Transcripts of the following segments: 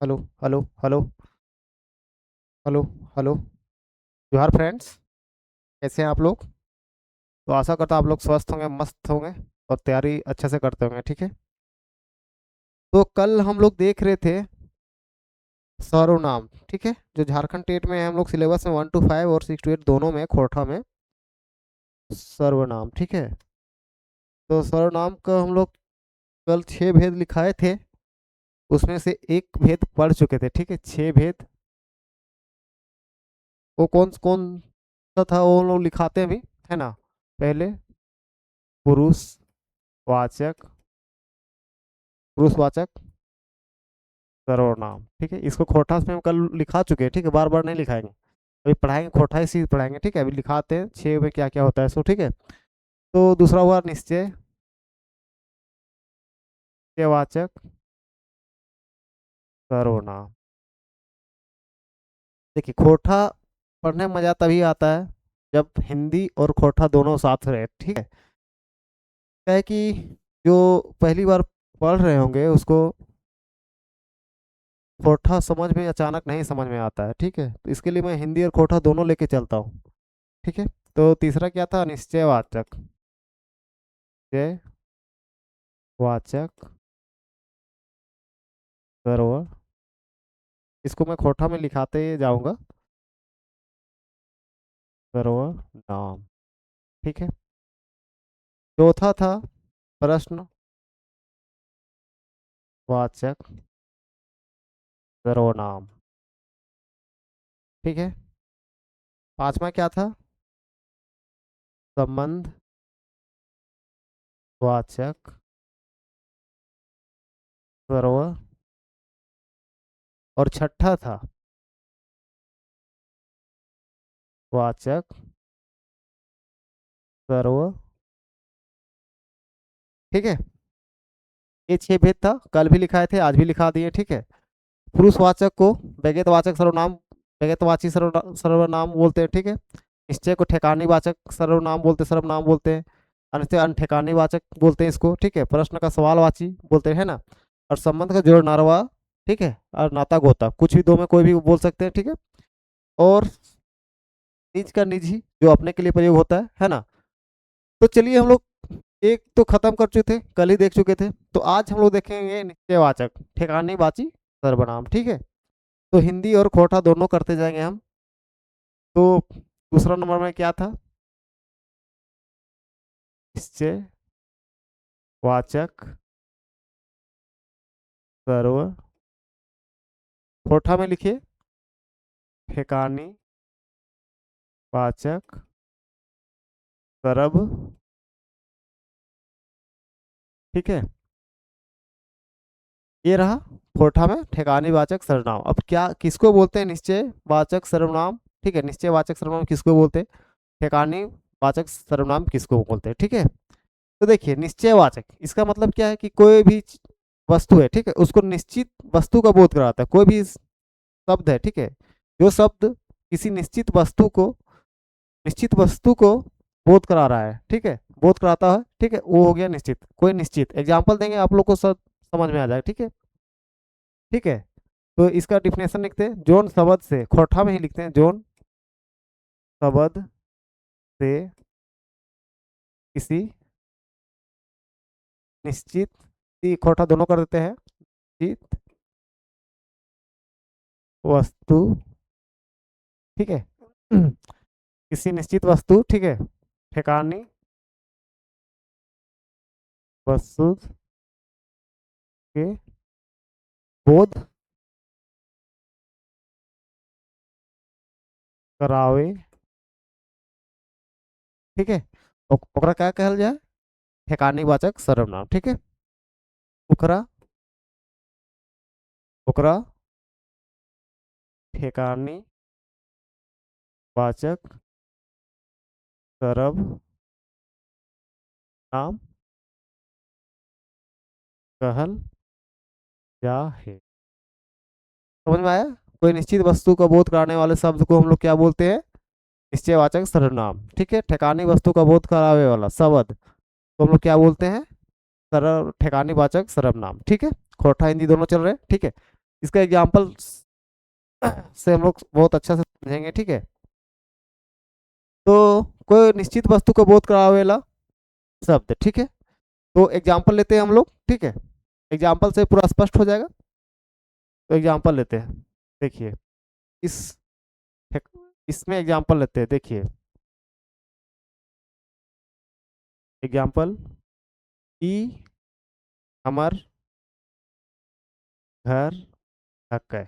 Hello hello hello hello hello. जोहार friends, कैसे हैं आप लोग? तो आशा करता हूं आप लोग स्वस्थ होंगे, मस्त होंगे और तैयारी अच्छे से करते होंगे। ठीक है, तो कल हम लोग देख रहे थे सर्वनाम। ठीक है, जो झारखंड टेट में है, हम लोग सिलेबस में 1 to 5 और 6 to 8 दोनों में खोरठा में सर्वनाम। ठीक है, तो सर्वनाम का हम लोग कल 6 भेद लिखाए थे, उसमें से एक भेद पढ़ चुके थे। ठीक है, 6 भेद वो कौन कौन सा था वो हम लोग लिखाते हैं अभी, है ना। पहले पुरुषवाचक, पुरुषवाचक सर्वनाम। ठीक है, इसको खोटास में हम कल लिखा चुके हैं। ठीक है, बार बार नहीं लिखाएंगे, अभी पढ़ाएंगे, खोटाई से पढ़ाएंगे। ठीक है, अभी लिखाते हैं 6 में क्या क्या होता है सो। ठीक है, तो दूसरा हुआ निश्चय वाचक सर्वनाम। देखिए, खोटा पढ़ने में मजा तभी आता है जब हिंदी और खोटा दोनों साथ रहे। ठीक है, क्या है कि जो पहली बार पढ़ रहे होंगे उसको खोटा समझ में अचानक नहीं समझ में आता है। ठीक है, तो इसके लिए मैं हिंदी और खोटा दोनों लेके चलता हूँ। ठीक है, तो तीसरा क्या था? निश्चयवाचक, निश्चयवाचक सर्व, इसको मैं खोटा में लिखाते जाऊंगा, सर्वनाम। ठीक है, चौथा था प्रश्नवाचक सर्वनाम। ठीक है, पांचवा क्या था? संबंधवाचक, सर्व, और छठा था वाचक सर्व। ठीक है, ये 6 भेद था, कल भी लिखाए थे, आज भी लिखा दिए। ठीक है, पुरुषवाचक को व्यक्तिवाचक सर्वनाम, व्यक्तिवाची सर्वनाम बोलते हैं। ठीक है, निश्चय को ठेकानी वाचक सर्वनाम बोलते, सर्वनाम बोलते हैं। अन्यथा अनठेकानी वाचक बोलते हैं इसको। ठीक है, प्रश्न का सवालवाची बोलते हैं ना। और संबंध का जोड़ नारवा। ठीक है, और नाता गोता, कुछ भी दो में कोई भी बोल सकते हैं। ठीक है, और निज का निजी जो अपने के लिए प्रयोग होता है ना। तो चलिए, हम लोग एक तो खत्म कर चुके थे, कल ही देख चुके थे। तो आज हम लोग देखेंगे निश्चयवाचक ठेकानी वाची सर्वनाम। ठीक है, तो हिंदी और खोटा दोनों करते जाएंगे हम। तो दूसरा नंबर में क्या था? निश्चयवाचक सर्व, खोटा में लिखिए ठेकानी वाचक सर्व। ठीक है, ये रहा खोटा में ठेकानी वाचक सर्वनाम। अब क्या किसको बोलते हैं निश्चय वाचक सर्वनाम? ठीक है, निश्चय वाचक सर्वनाम किसको बोलते हैं, ठेकानी वाचक सर्वनाम किसको बोलते हैं? ठीक है, तो देखिए, निश्चयवाचक इसका मतलब क्या है कि कोई भी वस्तु है, ठीक है, उसको निश्चित वस्तु का बोध कराता है। कोई भी शब्द है, ठीक है, जो शब्द किसी निश्चित वस्तु को बोध करा रहा है, ठीक है, बोध कराता है, ठीक है, वो हो गया निश्चित। कोई निश्चित एग्जाम्पल देंगे आप लोग को सब समझ में आ जाएगा। ठीक है, ठीक है, तो इसका डिफिनेशन लिखते हैं, जोन शब्द से, खोटा में ही लिखते हैं, जोन शब्द से किसी निश्चित, खोटा दोनों कर देते हैं, निश्चित वस्तु। ठीक है, किसी निश्चित वस्तु, ठीक है, ठिकानी वस्तु के बोध करावे। ठीक है, ओकरा क्या कहल जाए? ठेकानी वाचक सर्वनाम। ठीक है, ओकरा ओकरा ठेकानी वाचक सर्वनाम कहल जा है। समझ में आया? कोई निश्चित वस्तु का बोध कराने वाले शब्द को हम लोग क्या बोलते हैं? निश्चयवाचक सर्वनाम। ठीक है, ठेकानी वस्तु का बोध करावे वाला शब्द तो हम लोग क्या बोलते हैं? सरल ठेकानी वाचक सर्वनाम। ठीक है, खोटा हिंदी दोनों चल रहे हैं। ठीक है, इसका एग्जाम्पल से हम लोग बहुत अच्छा से समझेंगे, ठीक है। तो कोई निश्चित वस्तु को बोध करावेला शब्द, ठीक है। तो एग्जाम्पल लेते हैं हम लोग, ठीक है। एग्जाम्पल से पूरा स्पष्ट हो जाएगा। तो एग्जाम्पल लेते हैं, देखिए इस इसमें एग्जाम्पल लेते हैं, देखिए एग्जाम्पल ई हमर घर हकै,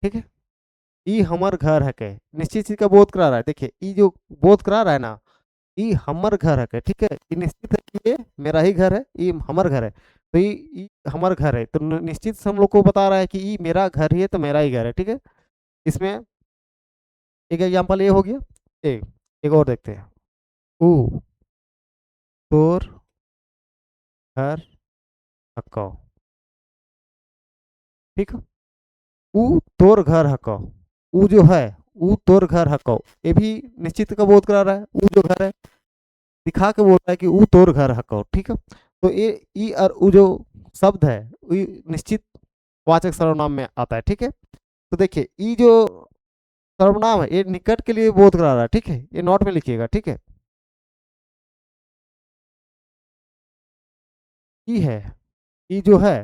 ठीक है। ई हमर घर हकै निश्चित चीज का बोध करा रहा है। देखिए ई जो बोध करा रहा है ना, ई हमर घर हकै, ठीक है। ये निश्चित है कि ये मेरा ही घर है, ये हमर घर है। तो ई हमर घर है, तो निश्चित से हम लोग को बता रहा है कि ई मेरा घर ही है, तो मेरा ही घर है, ठीक है। इसमें एक एग्जाम्पल ये हो गया। एक एक और देखते हैं। ऊ तोर घर हकौ, ठीक है। ऊ तोर घर हकौ, ऊ जो है, ऊ तोर घर हकौ, ये भी निश्चित का बोध करा रहा है। ऊ जो घर है दिखा के बोल रहा है कि ऊ तोर घर हकौ, ठीक है। तो ये ई और ऊ जो शब्द है, ये निश्चित वाचक सर्वनाम में आता है, ठीक है। तो देखिए ई जो सर्वनाम है ये निकट के लिए बोध करा रहा है, ठीक है। ये नोट में लिखिएगा, ठीक है। ई है, ई जो है,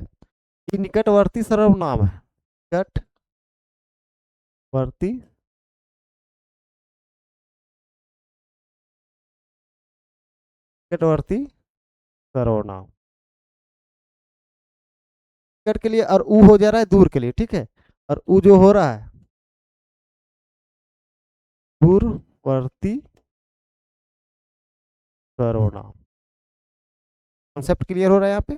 ये निकटवर्ती सर्वनाम है। निकटवर्ती निकटवर्ती सर्वनाम निकट के लिए, और ऊ हो जा रहा है दूर के लिए, ठीक है। और ऊ जो हो रहा है दूरवर्ती सर्वनाम। कॉन्सेप्ट क्लियर हो रहा है यहाँ पे।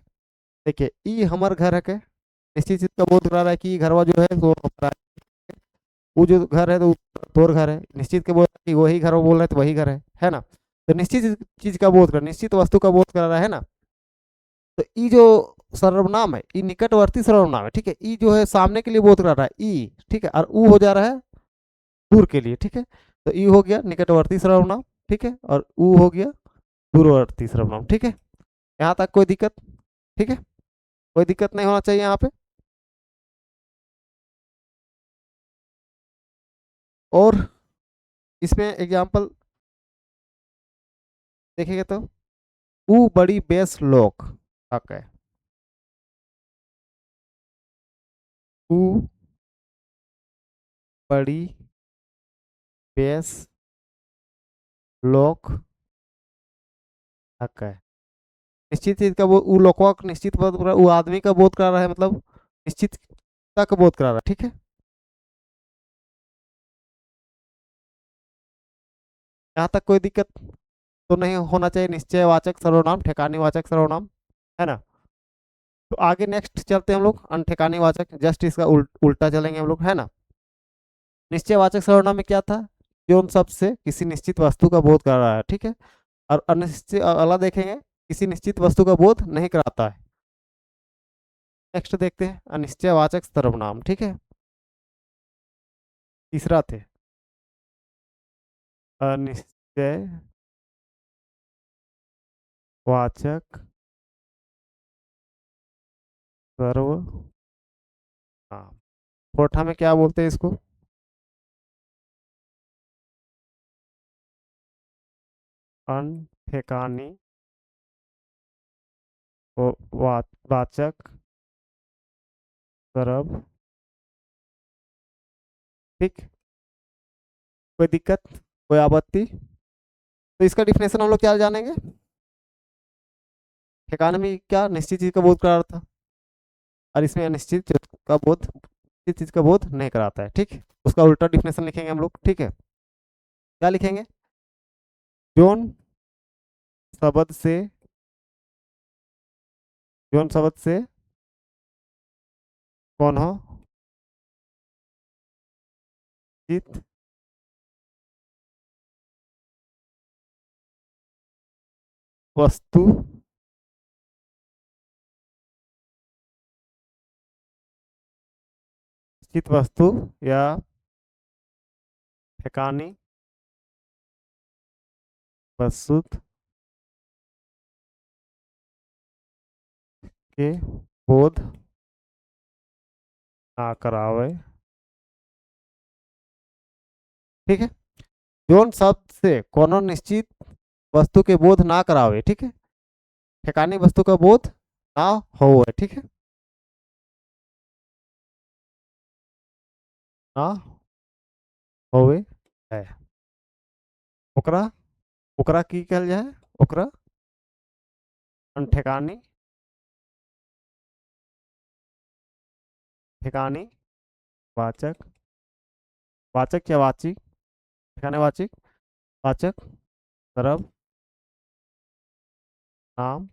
देखिए ई हमार घर है के निश्चित चीज का बोध करा रहा है कि घरवा जो है वो हमारा है। वो जो घर है तो तोर घर है, निश्चित के बोल रहा है कि वही घर, वो बोल रहा है तो वही घर है ना। तो निश्चित चीज का बोध कर, निश्चित वस्तु का बोध करा रहा है ना। तो ई जो सर्वनाम है, ई निकटवर्ती सर्वनाम है, ठीक है। ई जो है सामने के लिए बोध करा रहा है ई, ठीक है। और ऊ हो जा रहा है दूर के लिए, ठीक है। तो ई हो गया निकटवर्ती सर्वनाम, ठीक है। और ऊ हो गया दूरवर्ती सर्वनाम, ठीक है। यहाँ तक कोई दिक्कत, ठीक है। कोई दिक्कत नहीं होना चाहिए यहाँ पे। और इसमें एग्जाम्पल देखेंगे तो ऊ बड़ी बेस लोक हक है, ऊ बड़ी बेस लोक हक है। निश्चित चीज का वो ऊ लोकवा का निश्चित बोध करा, वो आदमी का बोध करा रहा है, मतलब निश्चित का बोध करा रहा है, ठीक है। यहाँ तक कोई दिक्कत तो नहीं होना चाहिए। निश्चयवाचक सर्वनाम, ठेकानी वाचक सर्वनाम, है ना। तो आगे नेक्स्ट चलते हैं हम लोग अनठेकानी वाचक, जस्ट इसका उल्टा चलेंगे हम लोग, है ना। निश्चयवाचक सर्वनाम में क्या था, जो उन सब से किसी निश्चित वस्तु का बोध कर रहा है, ठीक है। और अनिश्चित अगला देखेंगे किसी निश्चित वस्तु का बोध नहीं कराता है। नेक्स्ट देखते हैं अनिश्चयवाचक सर्वनाम, ठीक है। तीसरा थे अनिश्चयवाचक सर्वनाम। कोठा में क्या बोलते हैं इसको, अनठेकानी वाचक सर्व, ठीक। कोई दिक्कत, कोई आपत्ति। तो इसका डिफिनेशन हम लोग क्या जानेंगे। ठिकाने में क्या निश्चित चीज का बोध करा रहा था, और इसमें अनिश्चित चीज का बोध, निश्चित चीज का बोध नहीं कराता है, ठीक। उसका उल्टा डिफिनेशन लिखेंगे हम लोग, ठीक है। क्या लिखेंगे, जोन शब्द से, जोन शब्द से कौन हो चित वस्तु चित वस्तु या ठिकानी वस्तु के बोध ना करावे, ठीक है। जोन शब्द से कोनो निश्चित वस्तु के बोध ना करावे, ठीक है। ठिकानी वस्तु का बोध ना हो, ठीक है। ना होवे है, ओकरा, ओकरा की कहल जाए, ओकरा ठिकानी, ठिकानी वाचक, वाचक या वाची, ठिकाने वाची, वाचक सरब नाम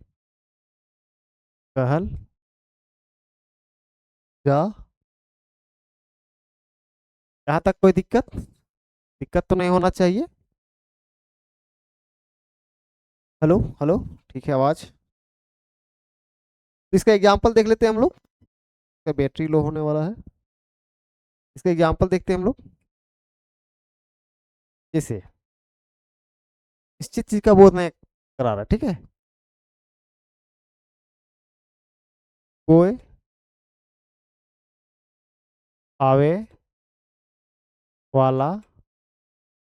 कहल जा। यहाँ तक कोई दिक्कत, दिक्कत तो नहीं होना चाहिए। हेलो हेलो, ठीक है आवाज। इसका एग्जांपल देख लेते हैं हम लोग, इसका बैटरी लो होने वाला है। इसका एग्जांपल देखते हैं हम लोग। जैसे निश्चित चीज का बोध नहीं करा रहा, ठीक है। कोई आवे वाला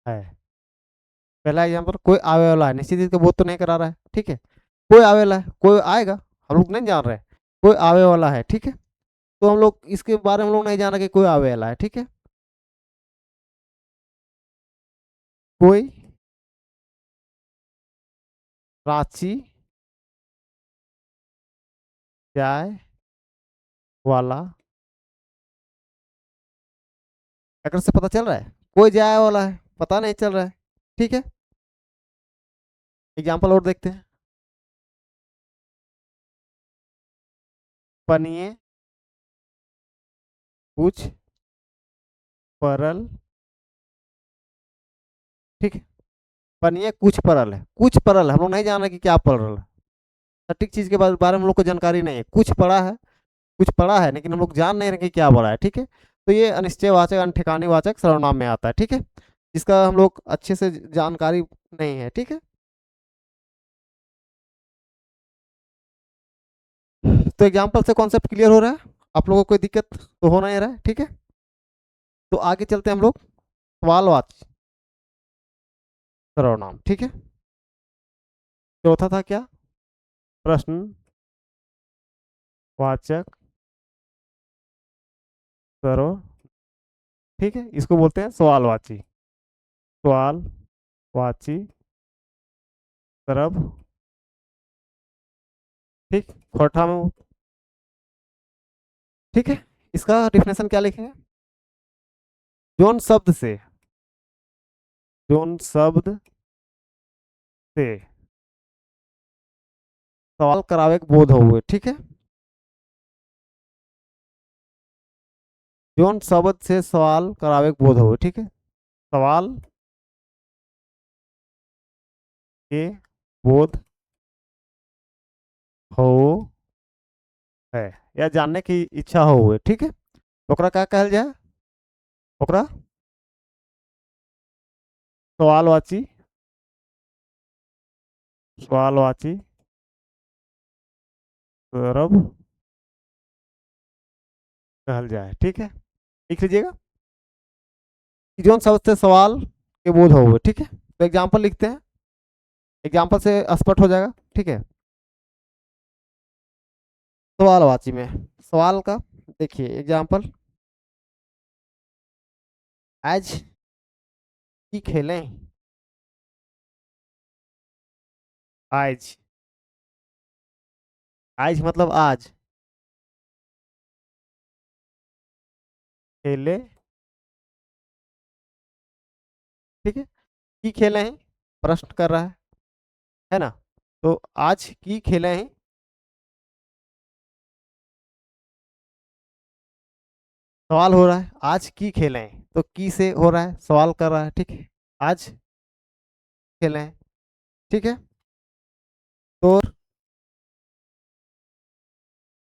है, पहला एग्जांपल, कोई आवे वाला है, निश्चित चीज का बोध तो नहीं करा रहा है, ठीक है। कोई आवे वाला है, कोई आएगा, हम लोग नहीं जान रहे हैं। कोई आवे वाला है, ठीक है। तो हम लोग इसके बारे में हम लोग नहीं जान रहे कि कोई आवे वाला है, ठीक है। कोई रांची जाए वाला, अगर से पता चल रहा है कोई जाए वाला है, पता नहीं चल रहा है, ठीक है। एग्जाम्पल और देखते हैं। पनिए कुछ परल, ठीक है। पनिए कुछ परल है, कुछ परल है, हम लोग नहीं जान रहे कि क्या परल है। सटीक चीज के बारे में हम लोग को जानकारी नहीं है। कुछ पड़ा है, कुछ पड़ा है, लेकिन हम लोग जान नहीं रहे कि क्या पड़ा है, ठीक है। तो ये अनिश्चयवाचक अनठिकानी वाचक सर्वनाम में आता है, ठीक है। जिसका हम लोग अच्छे से जानकारी नहीं है, ठीक है। तो एग्जाम्पल से कॉन्सेप्ट क्लियर हो रहा है, आप लोगों को कोई दिक्कत तो हो नहीं रहा है, ठीक है। तो आगे चलते हैं हम लोग सवालवाची सर्वनाम, ठीक है। चौथा था क्या, प्रश्नवाचक सर्व, ठीक है। इसको बोलते हैं सवालवाची, सवालवाची सर्व, ठीक। चौथा में, ठीक है। इसका डिफिनेशन क्या लिखेंगे, जोन शब्द से, जोन शब्द से सवाल करावे के बोध हुए, ठीक है। जोन शब्द से सवाल करावे के बोध हुए, ठीक है। सवाल के बोध हो है, या जानने की इच्छा हो हुए, ठीक है। ओकरा क्या कहल जाए, ओकरा सवालवाची, सवालवाची सर्व कहल जाए, ठीक है। लिख लीजिएगा कि जोन शब्द से सवाल के बोध हो हुए, ठीक है। तो एग्जाम्पल लिखते हैं, एग्जाम्पल से स्पष्ट हो जाएगा, ठीक है। सवालवाची में सवाल का देखिए एग्जाम्पल, आज की खेलें, आज, आज मतलब आज, खेले, ठीक है। की खेले हैं, प्रश्न कर रहा है ना। तो आज की खेले हैं, सवाल हो रहा है, आज की खेले हैं, तो की से हो रहा है, सवाल कर रहा है, ठीक है। आज खेले हैं, ठीक है। तो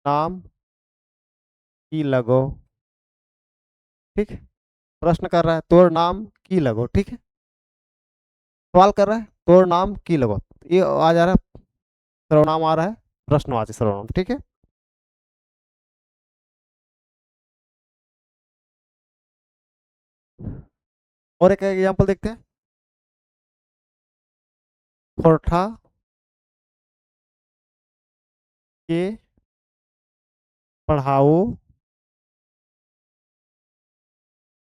नाम की लगो, ठीक है। प्रश्न कर रहा है, तोर नाम की लगो, ठीक है। सवाल कर रहा है, तोर नाम की लगो, ये आ जा रहा है, सर्वनाम आ रहा है, प्रश्नवाची सर्वनाम, ठीक है। और एक एग्जांपल देखते हैं। खोरठा के पढ़ाओ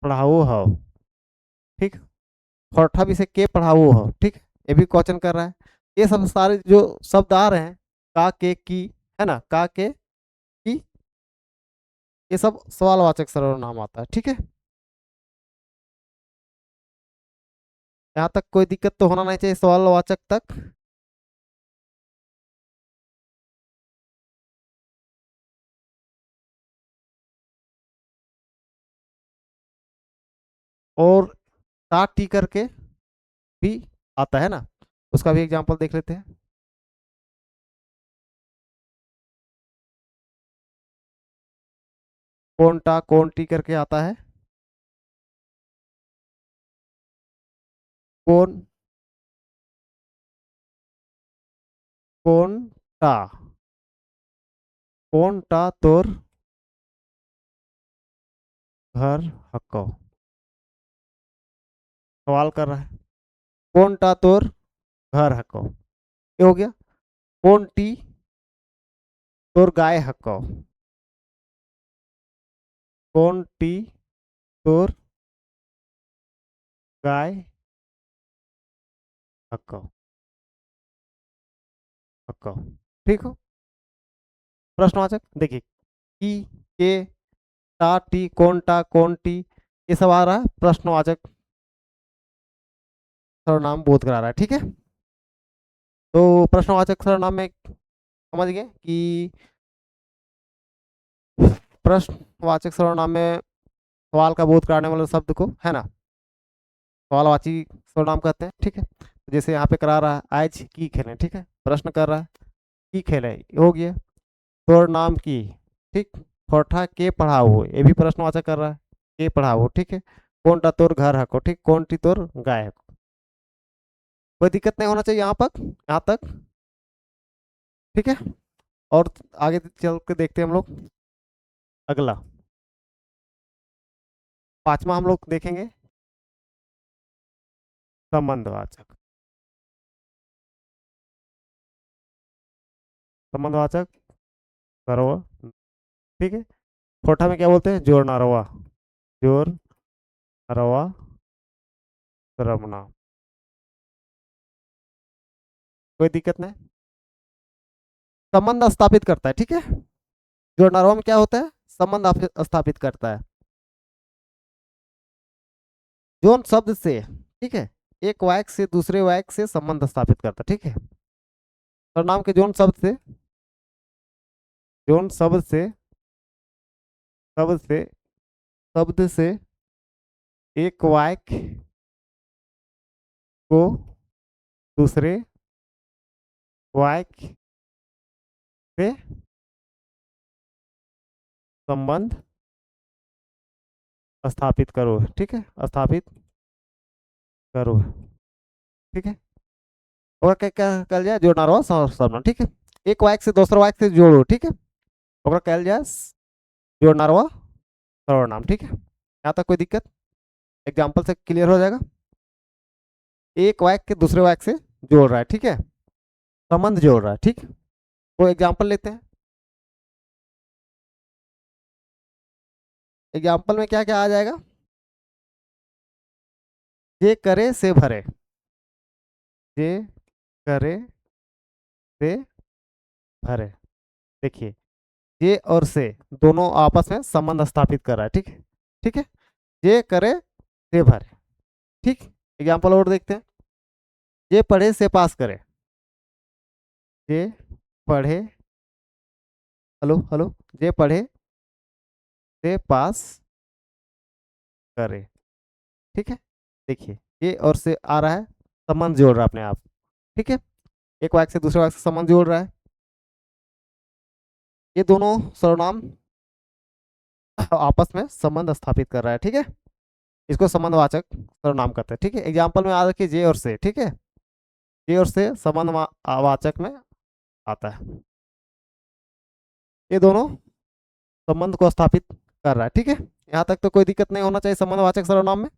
पढ़ाओ हो, ठीक। खोरठा भी से के पढ़ाओ हो, ठीक। ये भी क्वेश्चन कर रहा है। ये सब सारे जो शब्द आ रहे हैं, का के की, है ना, का के की, ये सब सवालवाचक सर्वनाम आता है, ठीक है। यहाँ तक कोई दिक्कत तो होना नहीं चाहिए सवालवाचक तक। और टा टी करके भी आता है ना, उसका भी एग्जांपल देख लेते हैं। कौन टा कौन टी करके आता है। कौन कौन टा कौन टा तोर घर हको, सवाल कर रहा है। कौन टा तोर घर हको, ये हो गया। कौन टी तोर गाय हको, कौन टी तोर गाय हको हको, ठीक हो। प्रश्नवाचक देखिए, की, के, टा टी कौन टी, ये सब आ रहा है प्रश्नवाचक सर्वनाम बोध करा रहा है, ठीक है। तो प्रश्नवाचक सर्वनाम में समझ गए कि प्रश्नवाचक सर्वनाम में सवाल का बोध कराने वाले शब्द को, है ना, सवालवाची सर्वनाम कहते हैं, ठीक है। तो जैसे यहाँ पे करा रहा है, आज की खेले, ठीक है, प्रश्न कर रहा है, की खेले, ये हो गया। तोर नाम की, ठीक। खोरठा के पढ़ाओ, ये भी प्रश्नवाचक कर रहा है, के पढ़ाओ, ठीक है। कौन टा तोर घर हको, ठीक। कौन टी तोर गाय हको, कोई दिक्कत नहीं होना चाहिए यहाँ तक, ठीक है। और आगे चल के देखते हैं हम लोग अगला, पांचवा हम लोग देखेंगे संबंधवाचक। संबंधवाचक सर्व, ठीक है। खोटा में क्या बोलते हैं, जोर नारवा, जोर नरवा सर्वनाम, कोई दिक्कत नहीं, संबंध स्थापित करता है, ठीक है। जोर नारवा में क्या होता है, संबंध स्थापित करता है, जोन शब्द से, ठीक है, एक वाक्य से दूसरे वाक्य से संबंध स्थापित करता है, ठीक है। सर्वनाम के जोन शब्द से शब्द से एक वाक्य को दूसरे वाक्य से संबंध स्थापित करो, ठीक है, स्थापित करो, ठीक है। और क्या क्या कल जाए, जोड़ना रहो सर्वनाम, ठीक है। एक वाक्य से दूसरा वाक्य से जोड़ो, ठीक है, और कल जाए जोड़ना रहो सर्वनाम, ठीक है। यहाँ तक कोई दिक्कत, एग्जाम्पल से क्लियर हो जाएगा। एक वाक्य के दूसरे वाक्य से जोड़ रहा है, ठीक है, संबंध जोड़ रहा है, ठीक। तो एग्जाम्पल लेते हैं। एग्जाम्पल में क्या क्या आ जाएगा, जे करे से भरे, जे करे से भरे, देखिए, जे और से दोनों आपस में संबंध स्थापित कर रहा है, ठीक है, ठीक है। जे करे से भरे, ठीक। एग्जाम्पल और देखते हैं। जे पढ़े से पास करे, जे पढ़े, हेलो हेलो, जे पढ़े से पास करे, ठीक है। देखिए, ये और से आ रहा है, संबंध जोड़ रहा है अपने आप, ठीक है। एक वाक्य से दूसरे वाक्य से संबंध जोड़ रहा है, ये दोनों सर्वनाम आपस में संबंध स्थापित कर रहा है, ठीक है। इसको संबंधवाचक सर्वनाम कहते हैं, ठीक है। एग्जाम्पल में आ रखिए जे और से, ठीक है, जे और से संबंधवाचक में आता है, ये दोनों संबंध को स्थापित कर रहा है, ठीक है। यहाँ तक तो कोई दिक्कत नहीं होना चाहिए संबंधवाचक सर्वनाम में।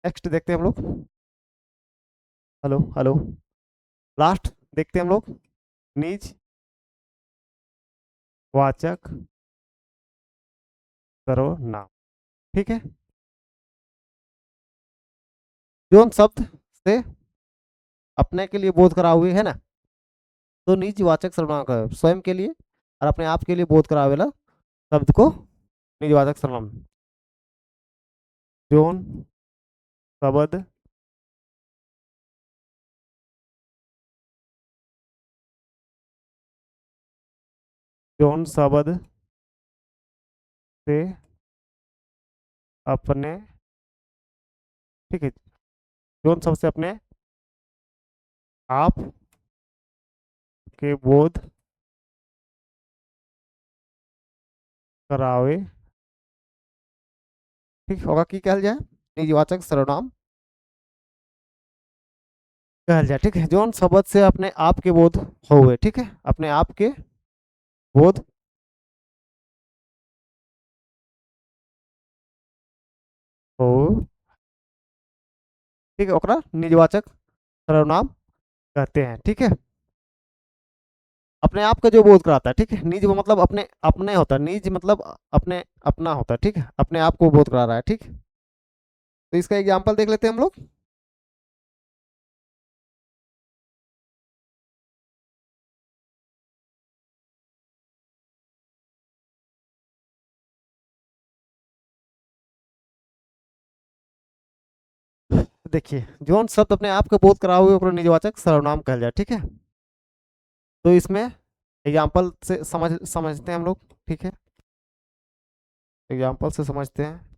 नेक्स्ट देखते हैं हम लोग। Hello hello. लास्ट देखते हैं हम लोग, निज वाचक सर्वनाम। ठीक है, जो शब्द से अपने के लिए बोध करा हुए है ना, तो निज वाचक सर्वनाम का स्वयं के लिए और अपने आप के लिए बोध करा हुए शब्द को निजवाचक सर्वनाम। जोन शब्द जोन शब्द से अपने, ठीक है, जोन शब्द से अपने आप के बोध करावे, ठीक होगा कि कहल जाए निजवाचक सर्वनाम कहल जाए। ठीक है, जोन शब्द से अपने आप के बोध हुए, ठीक है, अपने आप के बोध हो, ठीक है, ओकरा निजवाचक सर्वनाम कहते हैं। ठीक है, अपने आप का जो बोध कराता है, ठीक है, निज वो मतलब अपने अपने होता है, निज मतलब अपने अपना होता है, ठीक है, अपने आप को बोध करा रहा है। ठीक, तो इसका एग्जाम्पल देख लेते हैं हम लोग। देखिए, जोन शब्द अपने आप का बोध करा हुए ओकरा निजवाचक सर्वनाम कहल जाए। ठीक है, तो इसमें एग्जाम्पल से समझते हैं हम लोग। ठीक है, एग्जाम्पल से समझते हैं।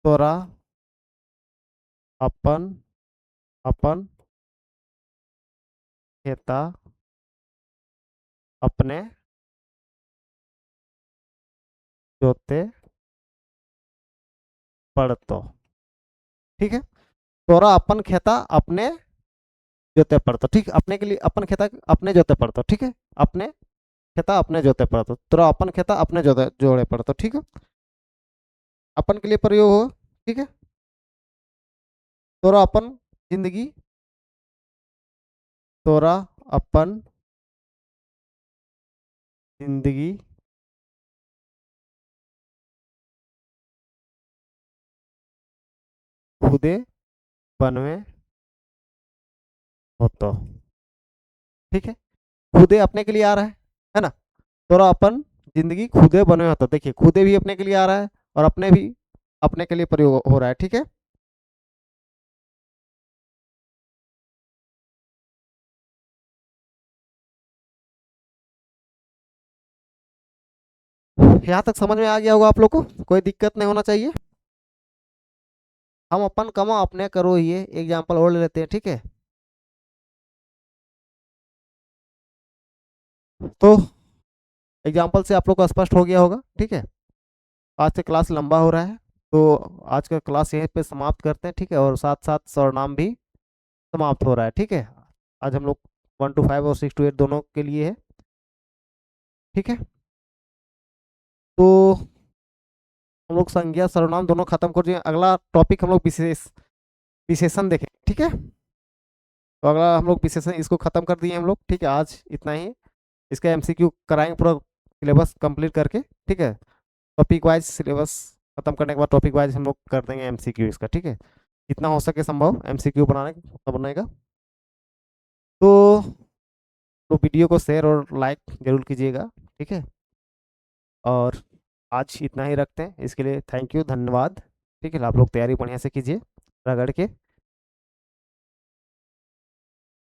तोरा अपन अपन खेता अपने जोते पड़तो। ठीक है, तोरा अपन खेता अपने जोते पड़तो। ठीक, अपने के लिए अपन खेता अपने जोते पड़तो। ठीक है, अपने खेता अपने जोते पड़तो, तोरा अपन खेता अपने जोते जोड़े पड़तो। ठीक है, अपन के लिए प्रयोग हो। ठीक है, तोरा अपन जिंदगी, तोरा अपन जिंदगी खुदे बनवे होतो। ठीक है, खुदे अपने के लिए आ रहा है ना, तोरा अपन जिंदगी खुदे बनवे होतो। देखिए, खुदे भी अपने के लिए आ रहा है और अपने भी अपने के लिए प्रयोग हो रहा है। ठीक है, यहाँ तक समझ में आ गया होगा आप लोग को, कोई दिक्कत नहीं होना चाहिए। हम अपन कमा अपने करो, ये एग्जाम्पल और ले लेते हैं। ठीक है, तो एग्जाम्पल से आप लोग को स्पष्ट हो गया होगा। ठीक है, आज से क्लास लंबा हो रहा है, तो आज का क्लास यहीं पे समाप्त करते हैं। ठीक है, और साथ साथ सरनाम भी समाप्त हो रहा है। ठीक है, आज हम लोग 1 to 5 और 6 to 8 दोनों के लिए है। ठीक है, तो हम लोग संज्ञा सर्वनाम दोनों खत्म कर दिए। अगला टॉपिक हम लोग विशेषण देखें। ठीक है, तो अगला हम लोग विशेषण इसको खत्म कर दिए हम लोग। ठीक है, आज इतना ही, इसका एमसीक्यू कराएंगे पूरा सिलेबस कंप्लीट करके। ठीक है, टॉपिक वाइज सिलेबस खत्म करने के बाद टॉपिक वाइज हम लोग कर देंगे एमसीक्यू इसका। ठीक है, जितना हो सके संभव एमसीक्यू बनाने का। तो वीडियो को शेयर और लाइक जरूर कीजिएगा। ठीक है, और आज इतना ही रखते हैं, इसके लिए थैंक यू, धन्यवाद। ठीक है, आप लोग तैयारी बढ़िया से कीजिए रगड़ के।